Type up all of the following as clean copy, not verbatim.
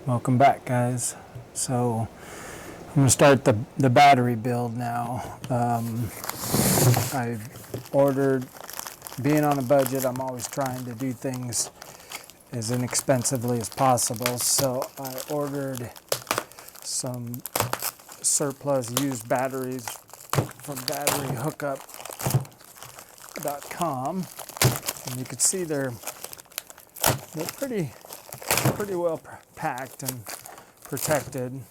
Welcome back, guys. So I'm going to start the battery build now. I ordered, being on a budget, I'm always trying to do things as inexpensively as possible. So I ordered some surplus used batteries from batteryhookup.com. And you can see they're pretty well packed and protected.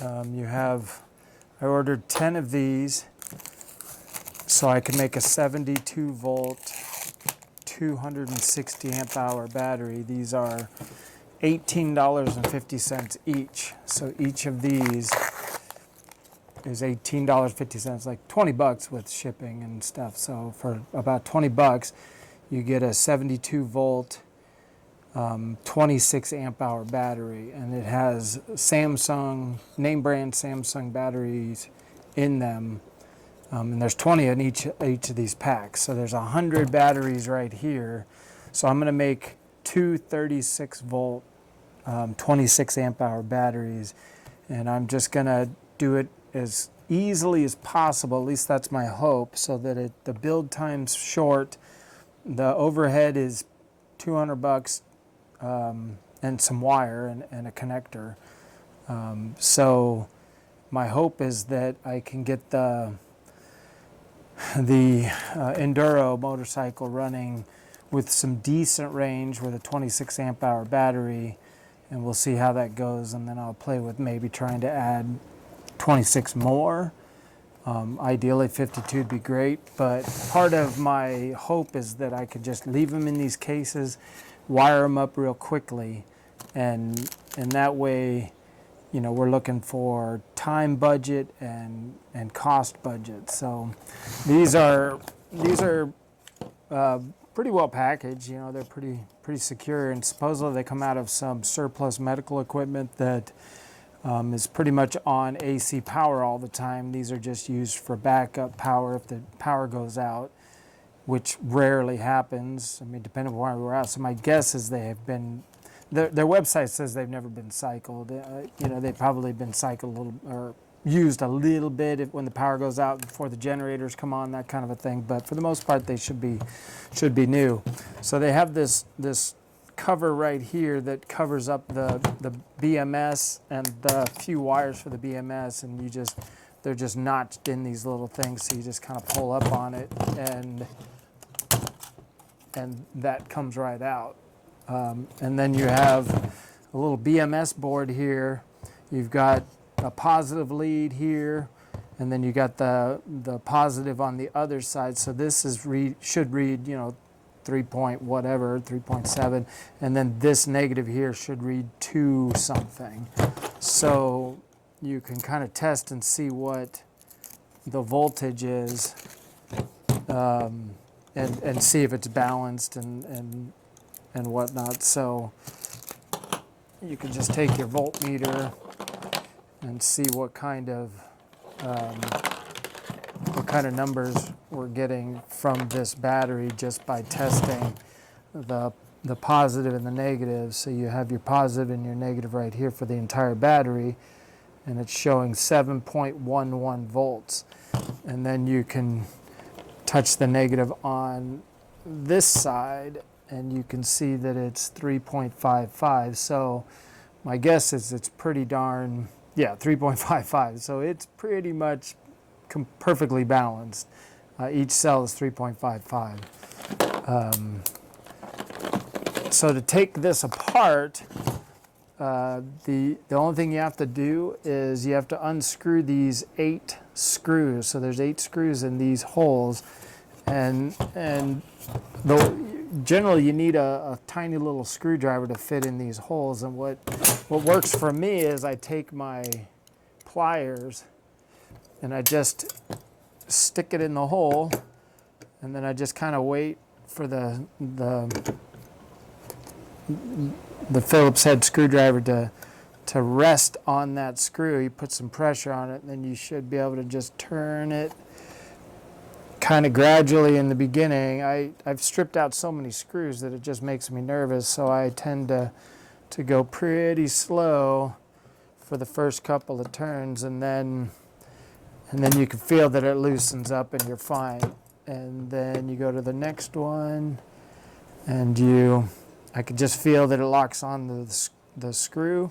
I ordered 10 of these so I can make a 72 volt 260 amp hour battery. These are $18.50 each. So each of these is $18.50, like 20 bucks with shipping and stuff. So for about 20 bucks, you get a 72 volt 26 amp hour battery, and it has Samsung, name brand Samsung batteries in them, and there's 20 in each of these packs, so there's 100 batteries right here. So I'm going to make two 36 volt 26 amp hour batteries, and I'm just going to do it as easily as possible, at least that's my hope, so that the build time's short. The overhead is 200 bucks and some wire and a connector. So my hope is that I can get the Enduro motorcycle running with some decent range with a 26 amp hour battery, and we'll see how that goes, and then I'll play with maybe trying to add 26 more. Ideally 52 would be great, but part of my hope is that I could just leave them in these cases, wire them up real quickly, and that way, you know, we're looking for time budget and cost budget. So these are pretty well packaged. You know, they're pretty secure, and supposedly they come out of some surplus medical equipment that is pretty much on AC power all the time. These are just used for backup power if the power goes out, which rarely happens. I mean, depending on where we're at. So my guess is they have been, their website says they've never been cycled. You know, they've probably been cycled a little, or used a little bit when the power goes out before the generators come on, that kind of a thing. But for the most part, they should be new. So they have this cover right here that covers up the BMS and the few wires for the BMS, and they're just notched in these little things, so you just kind of pull up on it, and that comes right out. And then you have a little BMS board here. You've got a positive lead here, and then you got the positive on the other side. So this should read, you know, 3.7, and then this negative here should read 2 something. So you can kind of test and see what the voltage is, and see if it's balanced and whatnot. So you can just take your voltmeter and see what kind of numbers we're getting from this battery just by testing the positive and the negative. So you have your positive and your negative right here for the entire battery, and it's showing 7.11 volts. And then you can touch the negative on this side, and you can see that it's 3.55. So my guess is it's pretty darn, yeah, 3.55. So it's pretty much perfectly balanced. Each cell is 3.55. So to take this apart, the only thing you have to do is you have to unscrew these 8 screws. So there's 8 screws in these holes, and generally you need a tiny little screwdriver to fit in these holes. And what works for me is I take my pliers and I just stick it in the hole, and then I just kind of wait for the Phillips head screwdriver to rest on that screw. You put some pressure on it, and then you should be able to just turn it kind of gradually in the beginning. I've stripped out so many screws that it just makes me nervous, so I tend to to go pretty slow for the first couple of turns, and then you can feel that it loosens up and you're fine. And then you go to the next one, and I could just feel that it locks on the screw,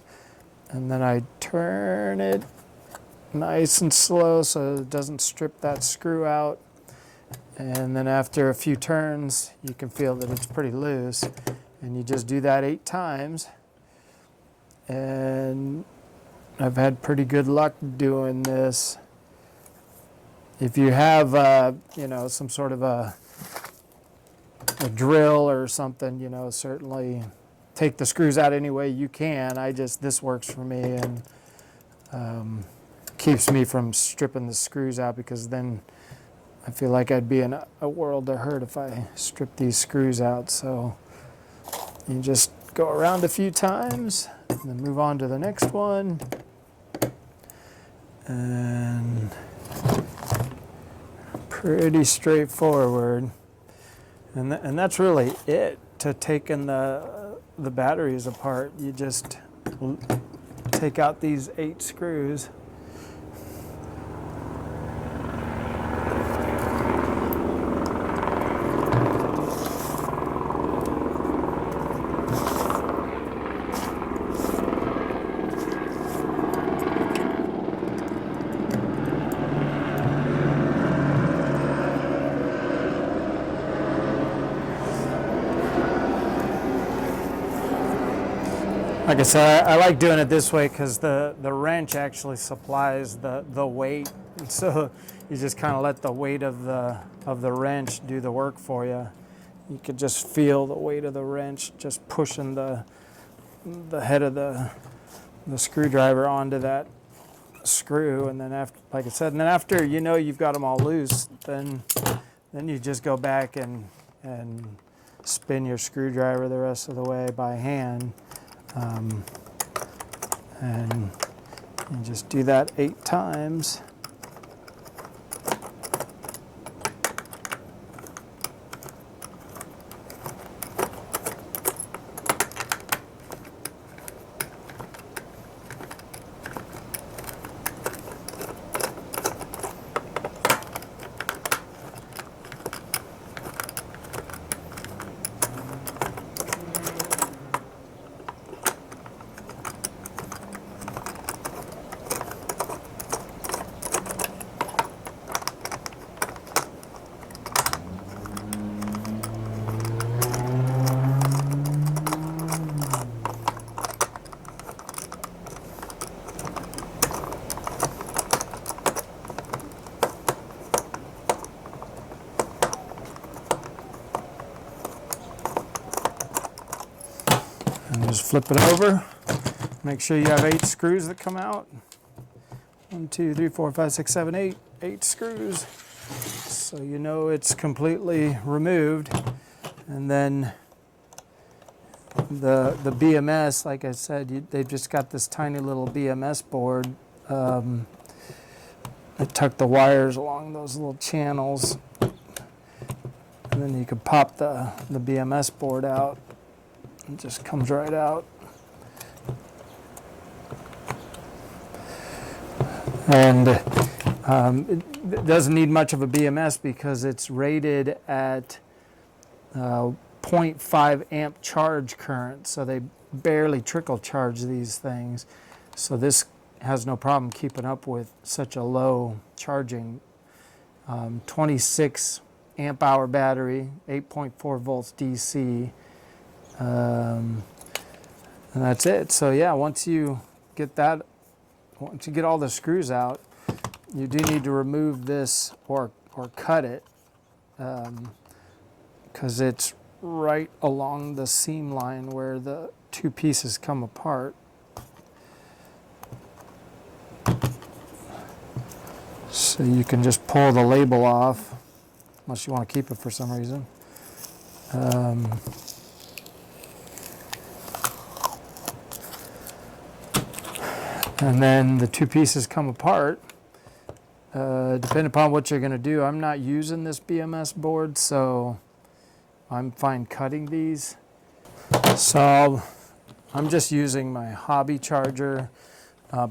and then I turn it nice and slow so it doesn't strip that screw out. And then after a few turns, you can feel that it's pretty loose, and you just do that 8 times. And I've had pretty good luck doing this. If you have, some sort of a drill or something, certainly take the screws out any way you can. This works for me, and keeps me from stripping the screws out, because then I feel like I'd be in a world of hurt if I stripped these screws out. So you just go around a few times and then move on to the next one. And pretty straightforward. And that's really it to taking the batteries apart. You just take out these 8 screws. Like I said, I like doing it this way because the wrench actually supplies the weight. And so you just kind of let the weight of the wrench do the work for you. You could just feel the weight of the wrench just pushing the head of the screwdriver onto that screw. And then after, like I said, after you've got them all loose, then you just go back and spin your screwdriver the rest of the way by hand. And you just do that 8 times. And just flip it over. Make sure you have 8 screws that come out. 1, 2, 3, 4, 5, 6, 7, 8. 8 screws. So you know it's completely removed. And then the BMS, like I said, they've just got this tiny little BMS board. I tuck the wires along those little channels. And then you can pop the BMS board out. It just comes right out. And it doesn't need much of a BMS because it's rated at 0.5 amp charge current, so they barely trickle charge these things. So this has no problem keeping up with such a low charging. 26 amp hour battery, 8.4 volts DC. And that's it. So yeah, once you get all the screws out, you do need to remove this or cut it, because it's right along the seam line where the 2 pieces come apart. So you can just pull the label off, unless you want to keep it for some reason. And then the 2 pieces come apart. Depending upon what you're going to do, I'm not using this BMS board, so I'm fine cutting these. So I'm just using my hobby charger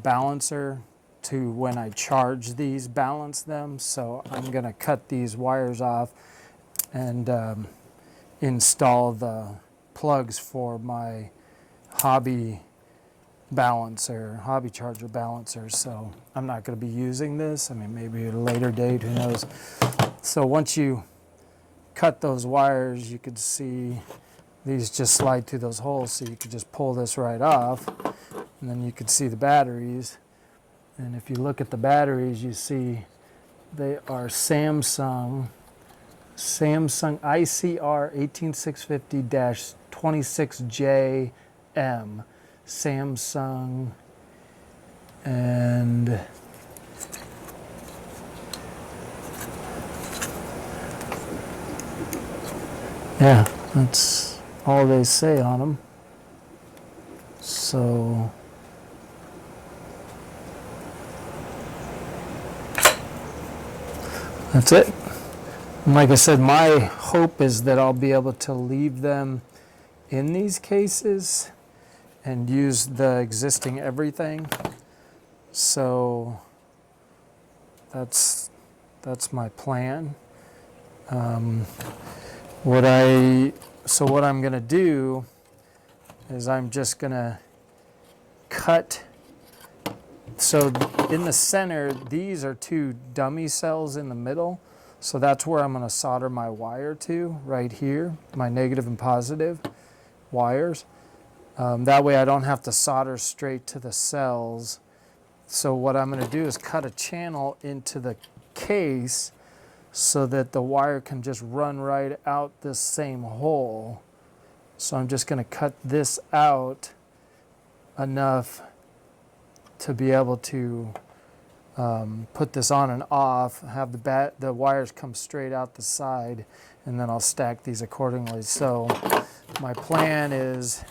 balancer to, when I charge these, balance them. So I'm going to cut these wires off and install the plugs for my hobby charger balancer. So I'm not going to be using this. I mean, maybe at a later date, who knows. So once you cut those wires, you could see these just slide through those holes, so you could just pull this right off, and then you could see the batteries. And if you look at the batteries, you see they are Samsung ICR 18650-26JM. Samsung, and yeah, that's all they say on them. So that's it. And like I said, my hope is that I'll be able to leave them in these cases and use the existing everything. So that's my plan. What I'm going to do is I'm just going to cut. So in the center, these are two dummy cells in the middle. So that's where I'm going to solder my wire to, right here, my negative and positive wires. That way I don't have to solder straight to the cells. So what I'm going to do is cut a channel into the case so that the wire can just run right out this same hole. So I'm just going to cut this out enough to be able to put this on and off, have the wires come straight out the side, and then I'll stack these accordingly. So my plan is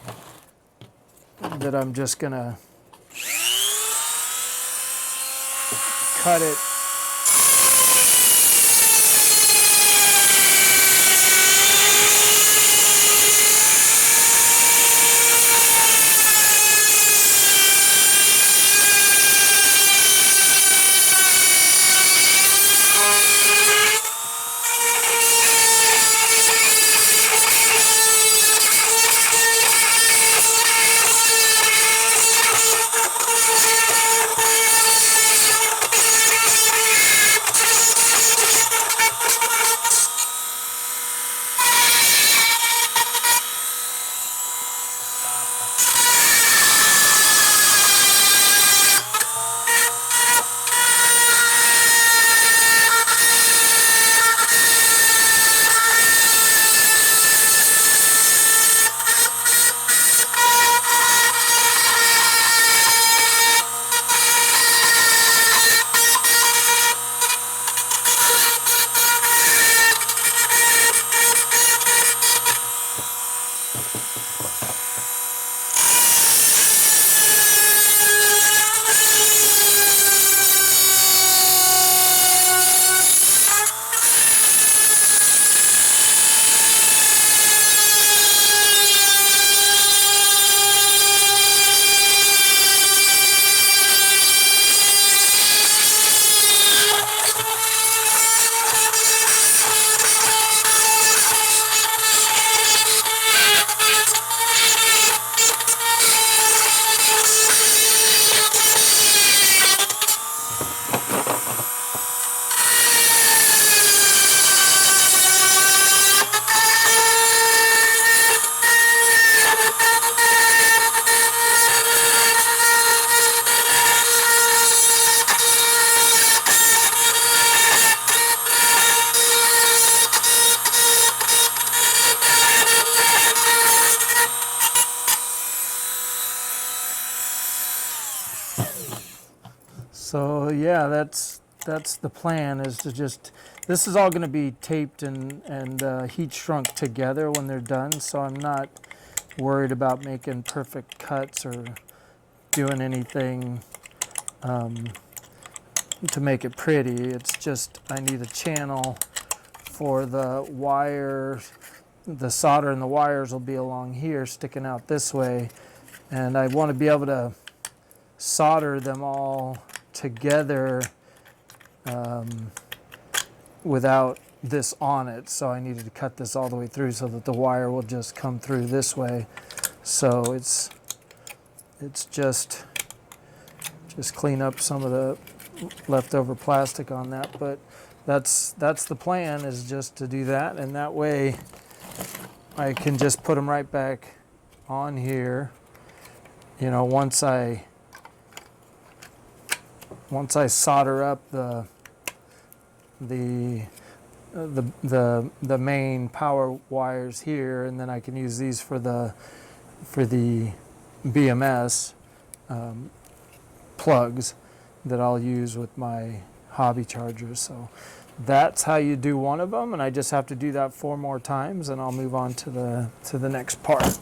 that I'm just going to cut it So yeah, that's the plan, is to just, this is all going to be taped and heat shrunk together when they're done, so I'm not worried about making perfect cuts or doing anything to make it pretty. It's just I need a channel for the wire. The solder and the wires will be along here, sticking out this way, and I want to be able to solder them all together without this on it. So I needed to cut this all the way through so that the wire will just come through this way. So it's just clean up some of the leftover plastic on that, but that's the plan, is just to do that, and that way I can just put them right back on here. You know, once I solder up the main power wires here, and then I can use these for the BMS plugs that I'll use with my hobby chargers. So that's how you do one of them, and I just have to do that 4 more times, and I'll move on to the next part.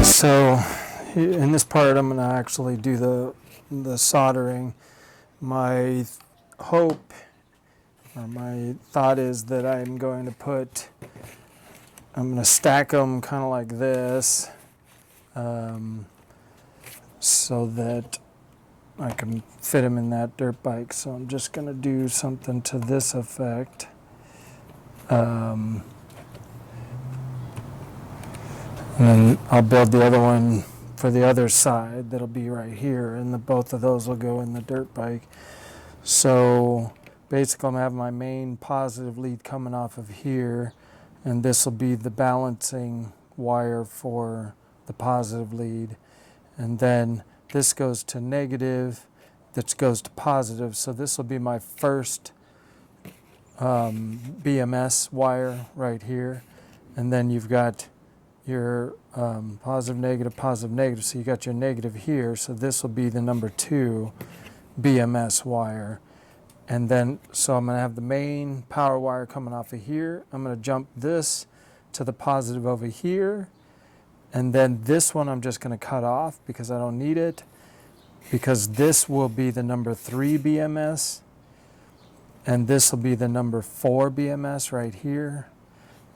So in this part, I'm going to actually do the soldering. My hope, or my thought, is that I'm going to stack them kind of like this, so that I can fit them in that dirt bike. So I'm just going to do something to this effect. And then I'll build the other one for the other side that'll be right here, and both of those will go in the dirt bike. So basically I'm going to have my main positive lead coming off of here, and this will be the balancing wire for the positive lead. And then this goes to negative, that goes to positive. So this will be my first BMS wire right here. And then you've got your positive, negative. So you got your negative here. So this will be the number 2 BMS wire. And then, so I'm going to have the main power wire coming off of here. I'm going to jump this to the positive over here. And then this one I'm just going to cut off because I don't need it, because this will be the number 3 BMS. And this will be the number 4 BMS right here.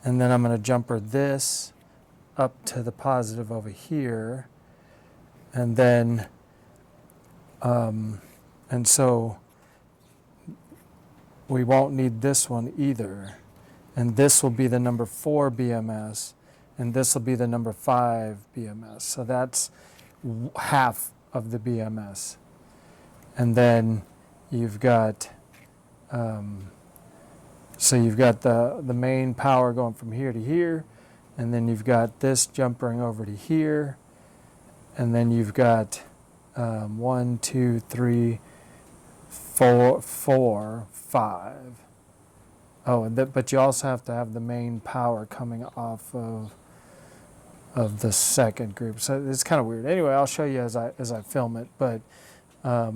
And then I'm going to jumper this up to the positive over here, and then and so we won't need this one either, and this will be the number 4 BMS, and this will be the number 5 BMS. So that's half of the BMS. And then you've got so you've got the main power going from here to here. And then you've got this jumpering over to here. And then you've got 1, 2, 3, 4, 5. Oh, but you also have to have the main power coming off of the second group. So it's kind of weird. Anyway, I'll show you as I film it. But the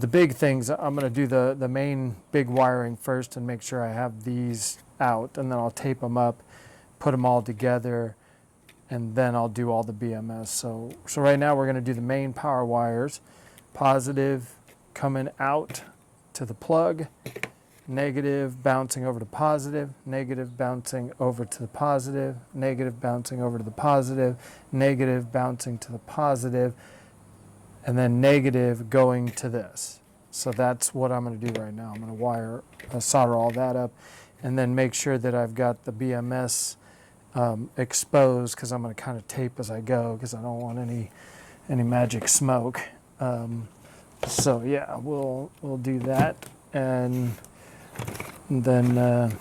big things, I'm going to do the main big wiring first and make sure I have these out, and then I'll tape them up, put them all together, and then I'll do all the BMS. So right now we're going to do the main power wires. Positive coming out to the plug, negative bouncing over to positive, negative bouncing over to the positive, negative bouncing over to the positive, negative bouncing to the positive, and then negative going to this. So that's what I'm going to do right now. I'm going to solder all that up, and then make sure that I've got the BMS exposed, because I'm going to kind of tape as I go, because I don't want any magic smoke. So yeah, we'll do that, and then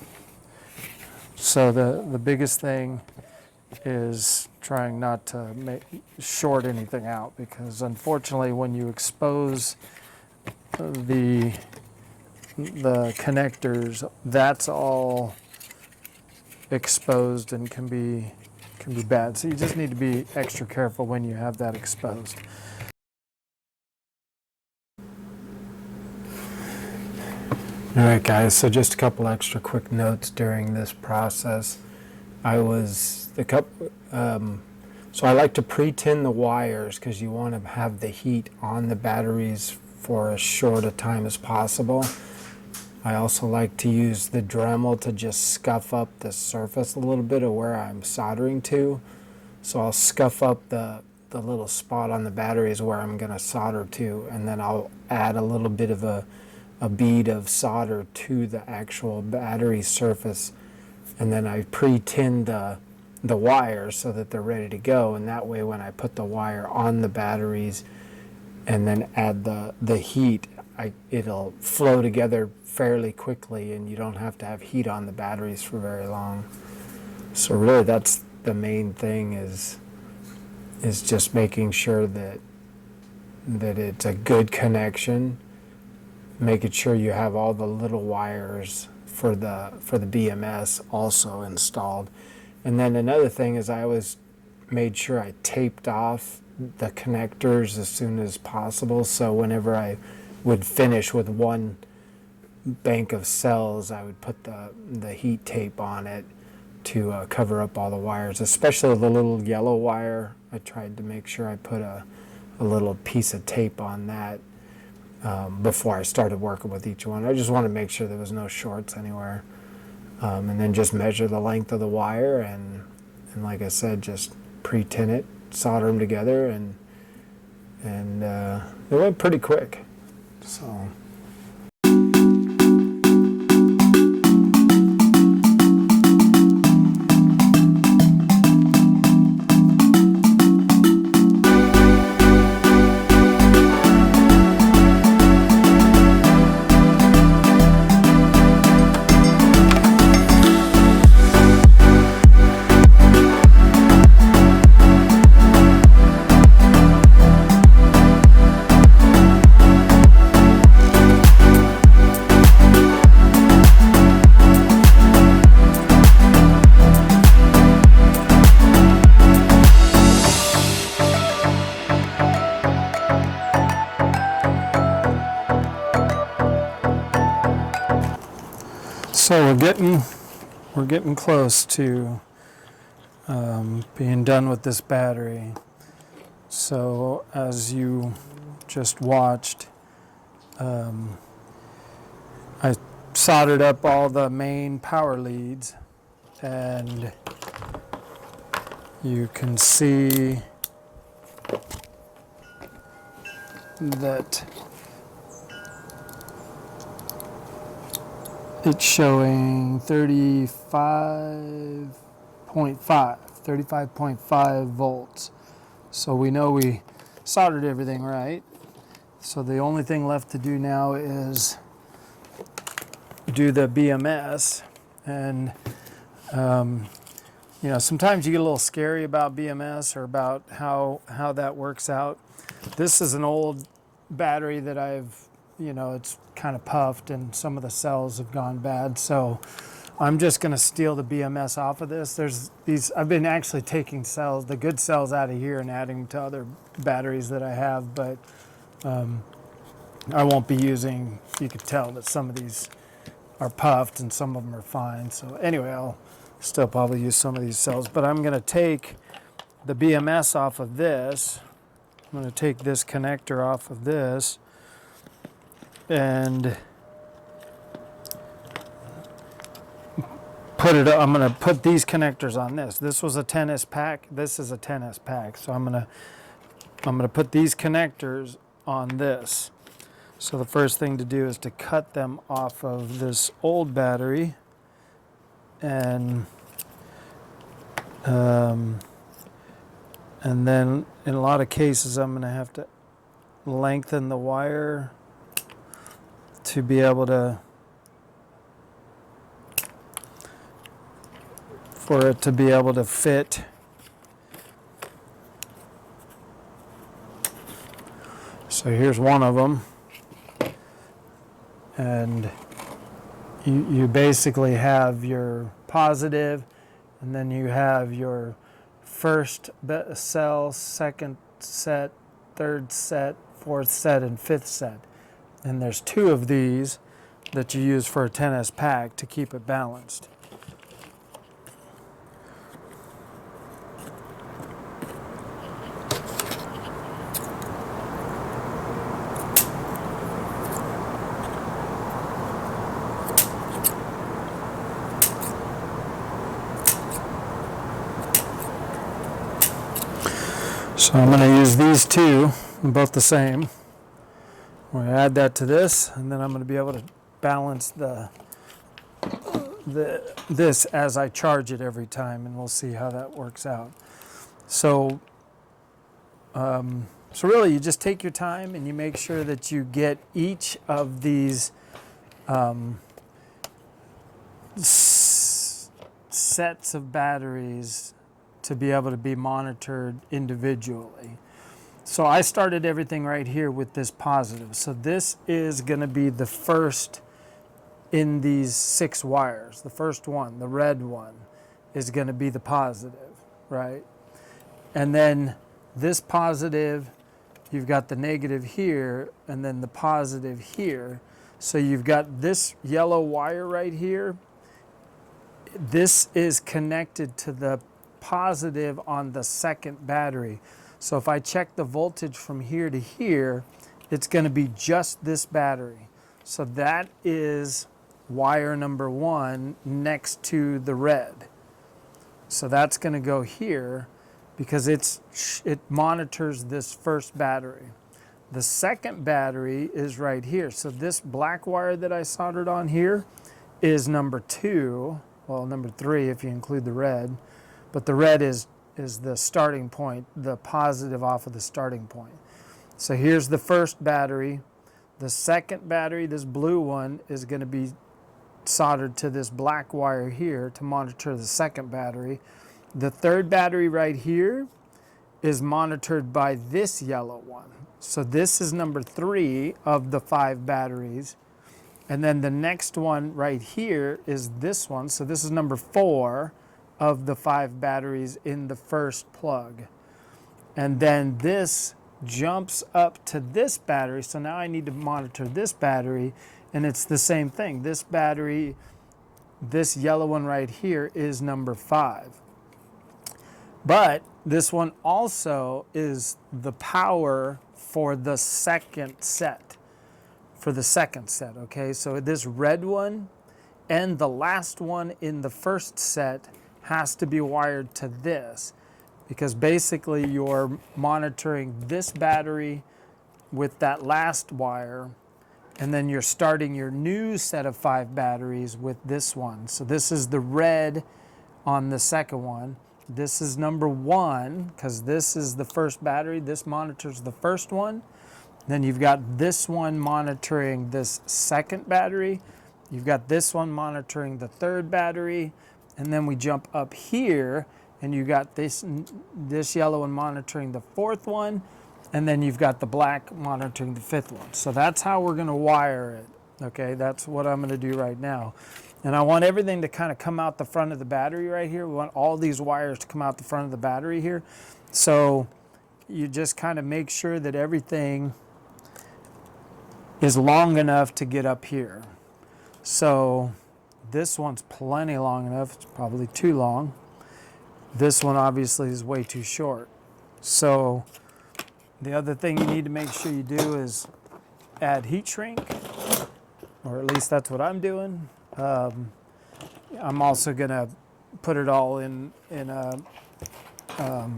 so the biggest thing is trying not to short anything out, because unfortunately when you expose the connectors, that's all exposed and can be bad. So you just need to be extra careful when you have that exposed. All right, guys, so just a couple extra quick notes during this process. So I like to pre-tin the wires, because you want to have the heat on the batteries for as short a time as possible. I also like to use the Dremel to just scuff up the surface a little bit of where I'm soldering to. So I'll scuff up the little spot on the batteries where I'm going to solder to, and then I'll add a little bit of a bead of solder to the actual battery surface, and then I pre-tin the wires so that they're ready to go, and that way when I put the wire on the batteries and then add the heat, it'll flow together fairly quickly, and you don't have to have heat on the batteries for very long. So really that's the main thing, is just making sure that it's a good connection, making sure you have all the little wires for the BMS also installed. And then another thing is I always made sure I taped off the connectors as soon as possible, so whenever I would finish with one bank of cells, I would put the heat tape on it to cover up all the wires, especially the little yellow wire. I tried to make sure I put a little piece of tape on that before I started working with each one. I just wanted to make sure there was no shorts anywhere. And then just measure the length of the wire, and like I said, just pre-tin it, solder them together, and it went pretty quick. So. So we're getting close to being done with this battery. So as you just watched, I soldered up all the main power leads, and you can see that it's showing 35.5 volts. So we know we soldered everything right. So the only thing left to do now is do the BMS. And you know, sometimes you get a little scary about BMS or about how that works out. This is an old battery that it's kind of puffed, and some of the cells have gone bad. So I'm just going to steal the BMS off of this. I've been actually taking cells, the good cells, out of here and adding them to other batteries that I have, but I won't be using, you could tell that some of these are puffed and some of them are fine. So anyway, I'll still probably use some of these cells, but I'm going to take the BMS off of this. I'm going to take this connector off of this and put it. I'm going to put these connectors on this. This was a 10S pack. This is a 10S pack. So I'm going to put these connectors on this. So the first thing to do is to cut them off of this old battery, and then in a lot of cases I'm going to have to lengthen the wire to be able to, for it to be able to fit. So here's one of them. And you basically have your positive, and then you have your first cell, second set, third set, fourth set, and fifth set. And there's 2 of these that you use for a 10S pack to keep it balanced. So I'm going to use these 2, both the same. We're going to add that to this, and then I'm going to be able to balance this as I charge it every time, and we'll see how that works out. So, so really, you just take your time and you make sure that you get each of these sets of batteries to be able to be monitored individually. So I started everything right here with this positive. So this is going to be the first in these 6 wires. The first one, the red one, is going to be the positive, right? And then this positive, you've got the negative here, and then the positive here. So you've got this yellow wire right here. This is connected to the positive on the second battery. So if I check the voltage from here to here, it's going to be just this battery. So that is wire number 1 next to the red. So that's going to go here because it monitors this first battery. The second battery is right here. So this black wire that I soldered on here is number 2, well, number 3 if you include the red. But the red is the starting point, the positive off of the starting point. So here's the first battery. The second battery, this blue one, is going to be soldered to this black wire here to monitor the second battery. The third battery right here is monitored by this yellow one. So this is number 3 of the 5 batteries. And then the next one right here is this one. So this is number 4 of the 5 batteries in the first plug. And then this jumps up to this battery. So now I need to monitor this battery, and it's the same thing. This battery, this yellow one right here, is number 5. But this one also is the power for the second set. Okay? So this red one and the last one in the first set has to be wired to this, because basically you're monitoring this battery with that last wire, and then you're starting your new set of 5 batteries with this one. So this is the red on the second one. This is number 1 because this is the first battery. This monitors the first one. Then you've got this one monitoring this second battery. You've got this one monitoring the third battery. And then we jump up here, and you got this yellow one monitoring the 4th one, and then you've got the black monitoring the 5th one. So that's how we're going to wire it. Okay, that's what I'm going to do right now. And I want everything to kind of come out the front of the battery right here. We want all these wires to come out the front of the battery here. So you just kind of make sure that everything is long enough to get up here. So this one's plenty long enough. It's probably too long. This one obviously is way too short. So the other thing you need to make sure you do is add heat shrink, or at least that's what I'm doing. I'm also gonna put it all in a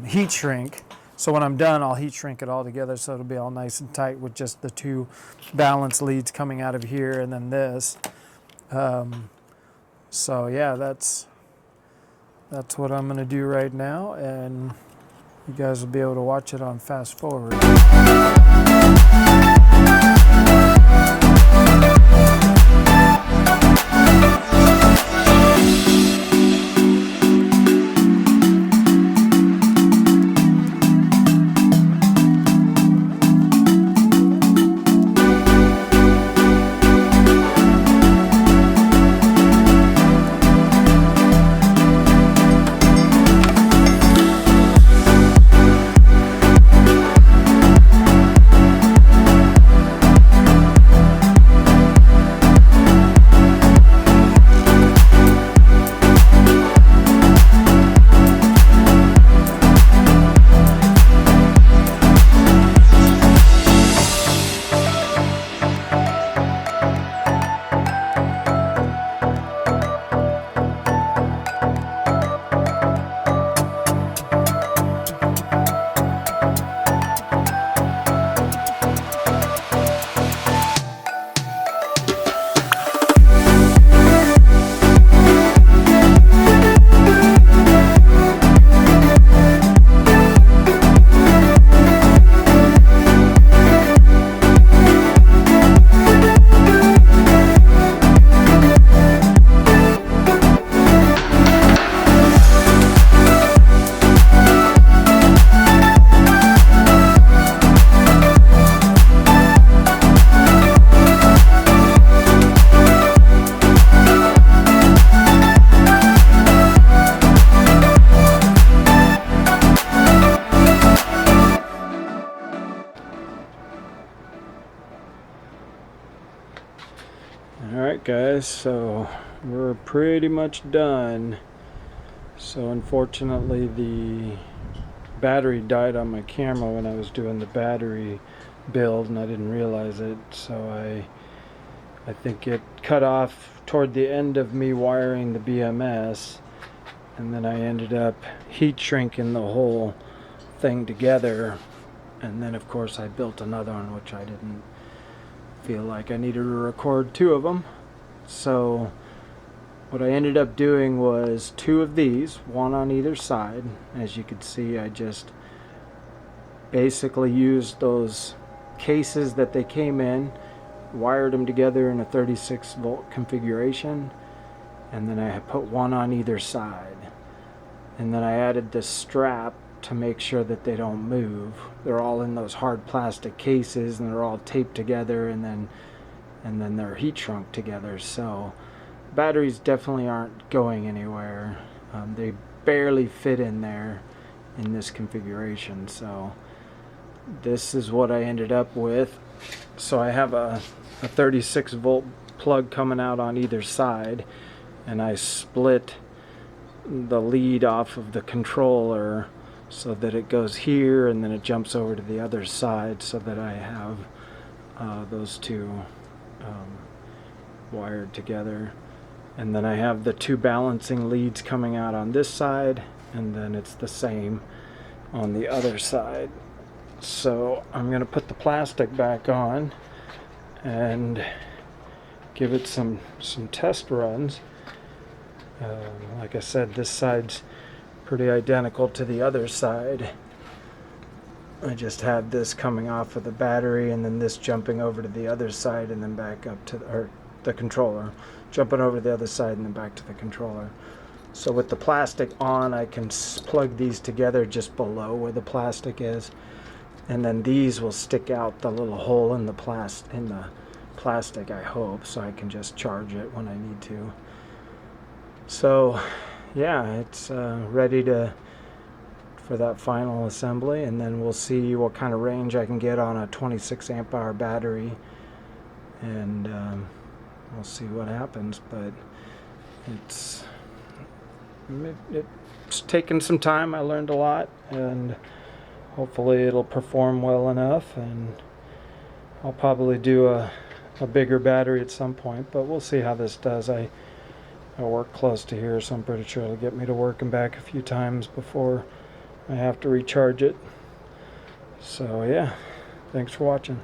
heat shrink. So when I'm done, I'll heat shrink it all together so it'll be all nice and tight with just the two balance leads coming out of here and then this. So yeah, that's what I'm gonna do right now, and you guys will be able to watch it on fast forward. Alright guys, so we're pretty much done. So unfortunately the battery died on my camera when I was doing the battery build, and I didn't realize it, so I think it cut off toward the end of me wiring the BMS, and then I ended up heat shrinking the whole thing together, and then of course I built another one, which I didn't feel like I needed to record two of them. So what I ended up doing was two of these, one on either side. As you can see, I just basically used those cases that they came in, wired them together in a 36 volt configuration, and then I put one on either side, and then I added this strap to make sure that they don't move. They're all in those hard plastic cases, and they're all taped together, and then they're heat shrunk together. So batteries definitely aren't going anywhere. They barely fit in there in this configuration. So this is what I ended up with. So I have a 36 volt plug coming out on either side, and I split the lead off of the controller so that it goes here and then it jumps over to the other side, so that I have those two wired together. And then I have the two balancing leads coming out on this side, and then it's the same on the other side. So I'm going to put the plastic back on and give it some test runs. Like I said, this side's pretty identical to the other side. I just had this coming off of the battery, and then this jumping over to the other side, and then back up to the controller, jumping over to the other side and then back to the controller. So with the plastic on, I can plug these together just below where the plastic is, and then these will stick out the little hole in the plastic, I hope, so I can just charge it when I need to. So yeah, it's ready for that final assembly, and then we'll see what kind of range I can get on a 26 amp hour battery, and we'll see what happens. But it's It's taken some time. I learned a lot, and hopefully it'll perform well enough, and I'll probably do a bigger battery at some point, but we'll see how this does. I work close to here, so I'm pretty sure it'll get me to work and back a few times before I have to recharge it. So yeah, thanks for watching.